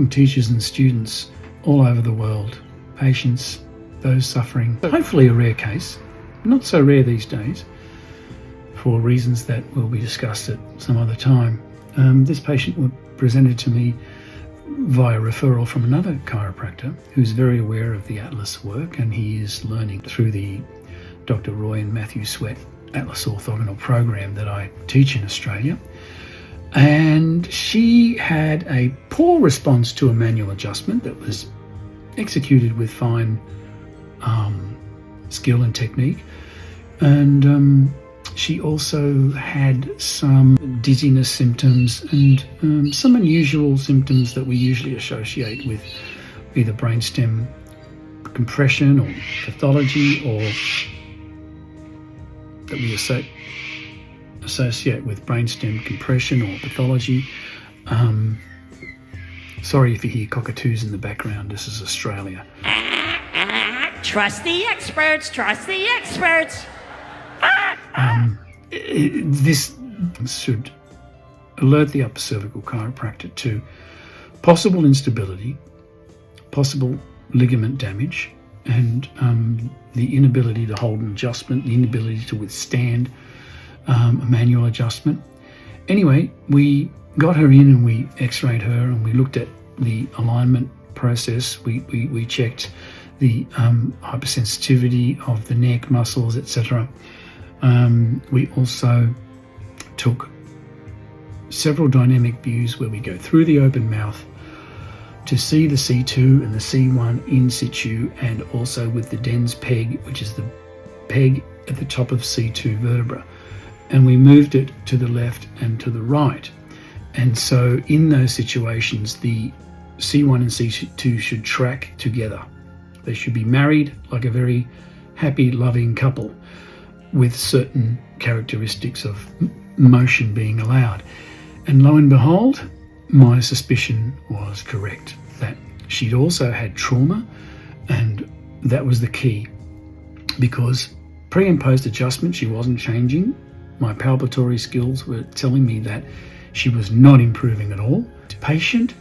welcome teachers and students all over the world, patients, those suffering. Hopefully a rare case, not so rare these days, for reasons that will be discussed at some other time. This patient was presented to me via referral from another chiropractor who's very aware of the Atlas work, and he is learning through the Dr. Roy and Matthew Sweat Atlas orthogonal program that I teach in Australia. And she had a poor response to a manual adjustment that was executed with fine skill and technique. And she also had some dizziness symptoms and some unusual symptoms that we usually associate with either brainstem compression or pathology, or that we associate with brainstem compression or pathology. Sorry if you hear cockatoos in the background. This is Australia. Trust the experts. Trust the experts. This should alert the upper cervical chiropractor to possible instability, possible ligament damage, and the inability to hold an adjustment, the inability to withstand a manual adjustment. Anyway, we got her in and we x-rayed her and we looked at the alignment process. We checked the hypersensitivity of the neck muscles, etc. We also took several dynamic views where we go through the open mouth to see the C2 and the C1 in situ, and also with the dens peg, which is the peg at the top of C2 vertebra. And we moved it to the left and to the right. And so in those situations, the C1 and C2 should track together. They should be married like a very happy, loving couple, with certain characteristics of motion being allowed. And lo and behold, my suspicion was correct, that she'd also had trauma, and that was the key, because pre and post adjustment she wasn't changing. My palpatory skills were telling me that she was not improving at all. The patient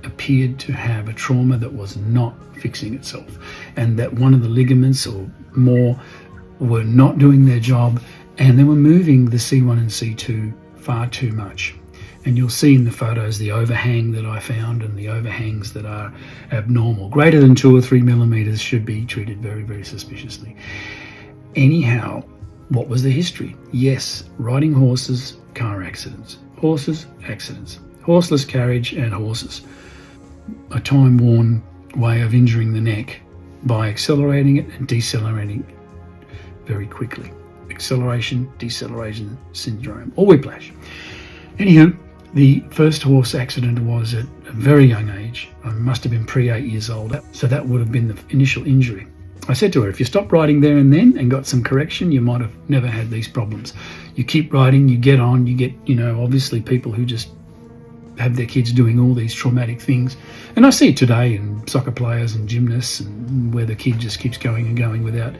appeared to have a trauma that was not fixing itself, and that one of the ligaments or more were not doing their job, and they were moving the C1 and C2 far too much. And you'll see in the photos the overhang that I found, and the overhangs that are abnormal. Greater than 2 or 3 millimeters should be treated very, very suspiciously. Anyhow, what was the history? Yes, riding horses, car accidents. Horses, accidents. Horseless carriage and horses. A time-worn way of injuring the neck by accelerating it and decelerating it very quickly. Acceleration, deceleration syndrome, or whiplash. Anywho, the first horse accident was at a very young age. I must have been pre-8 years old, so that would have been the initial injury. I said to her, if you stopped riding there and then and got some correction, you might have never had these problems. You keep riding, you get on, you get, obviously people who just have their kids doing all these traumatic things. And I see it today in soccer players and gymnasts, and where the kid just keeps going and going without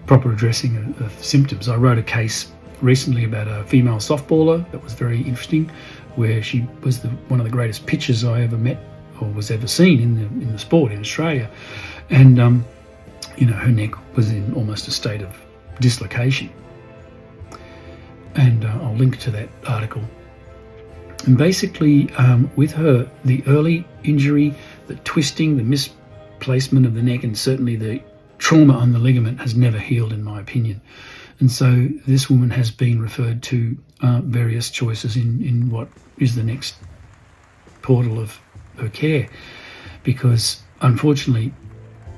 proper addressing of symptoms. I wrote a case recently about a female softballer that was very interesting, where she was one of the greatest pitchers I ever met or was ever seen in the sport in Australia. And her neck was in almost a state of dislocation. And I'll link to that article. And basically, with her, the early injury, the twisting, the misplacement of the neck, and certainly the trauma on the ligament has never healed, in my opinion. And so this woman has been referred to various choices in what is the next portal of her care, because unfortunately,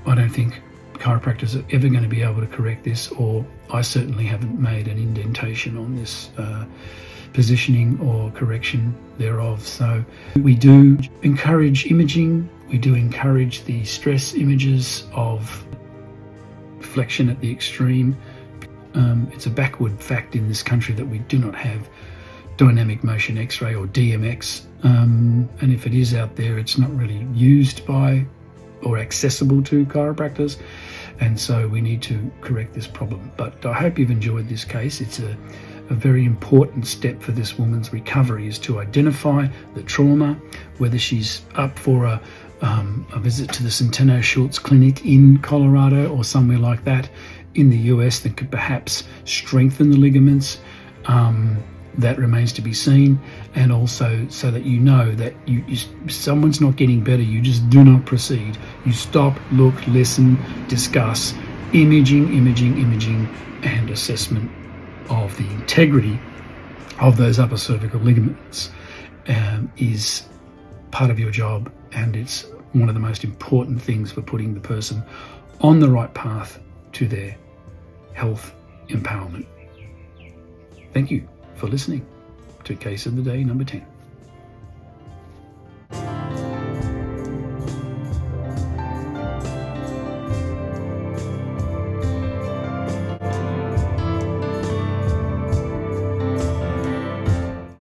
I don't think chiropractors are ever going to be able to correct this, or I certainly haven't made an indentation on this positioning or correction thereof. So we do encourage imaging, we do encourage the stress images of flexion at the extreme. It's a backward fact in this country that we do not have dynamic motion x-ray or DMX, and if it is out there, it's not really used by or accessible to chiropractors, and so we need to correct this problem. But I hope you've enjoyed this case. It's a a very important step for this woman's recovery is to identify the trauma, whether she's up for a visit to the Centeno Schultz Clinic in Colorado or somewhere like that in the US that could perhaps strengthen the ligaments. That remains to be seen, and also so that you know that someone's not getting better, you just do not proceed. You stop, look, listen, discuss, imaging, and assessment of the integrity of those upper cervical ligaments is part of your job, and it's one of the most important things for putting the person on the right path to their health empowerment. Thank you for listening to Case of the Day number 10.